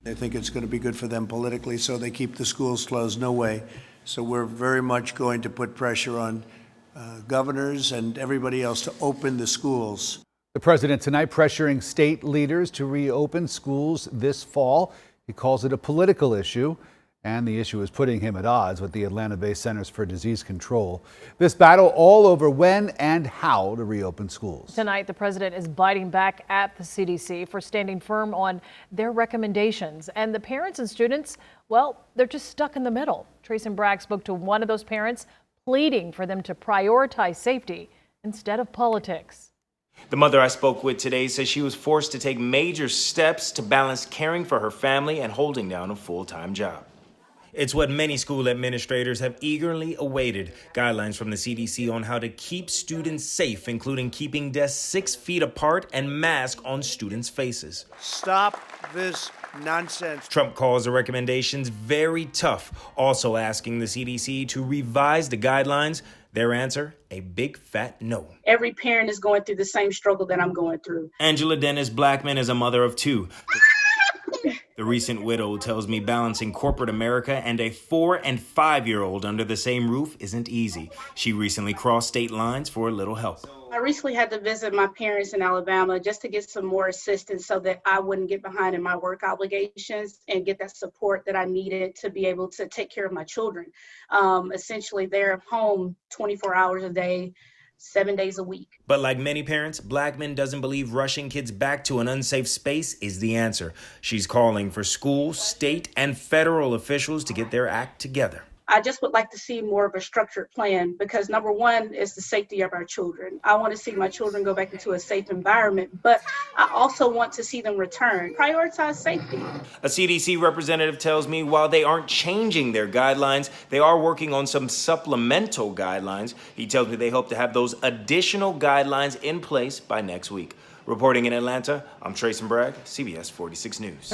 They think it's going to be good for them politically, so they keep the schools closed. No way. So we're very much going to put pressure on governors and everybody else to open the schools. The president tonight pressuring state leaders to reopen schools this fall. He calls it a political issue, and the issue is putting him at odds with the Atlanta-based Centers for Disease Control. This battle all over when and how to reopen schools. Tonight, the president is biting back at the CDC for standing firm on their recommendations. And the parents and students, well, they're just stuck in the middle. Trayson Bragg spoke to one of those parents, pleading for them to prioritize safety instead of politics. The mother I spoke with today says she was forced to take major steps to balance caring for her family and holding down a full-time job. It's what many school administrators have eagerly awaited. Guidelines from the CDC on how to keep students safe, including keeping desks 6 feet apart and masks on students' faces. Stop this nonsense. Trump calls the recommendations very tough, also asking the CDC to revise the guidelines. Their answer, a big fat no. Every parent is going through the same struggle that I'm going through. Angela Dennis Blackman is a mother of 2. The recent widow tells me balancing corporate America and a 4- and 5-year-old under the same roof isn't easy. She recently crossed state lines for a little help. I recently had to visit my parents in Alabama just to get some more assistance so that I wouldn't get behind in my work obligations and get that support that I needed to be able to take care of my children. Essentially, they're home 24 hours a day, 7 days a week. But like many parents, Blackman doesn't believe rushing kids back to an unsafe space is the answer. She's calling for school, state, and federal officials to get their act together. I just would like to see more of a structured plan because number one is the safety of our children. I want to see my children go back into a safe environment, but I also want to see them return. Prioritize safety. A CDC representative tells me while they aren't changing their guidelines, they are working on some supplemental guidelines. He tells me they hope to have those additional guidelines in place by next week. Reporting in Atlanta, I'm Trayson Bragg, CBS 46 News.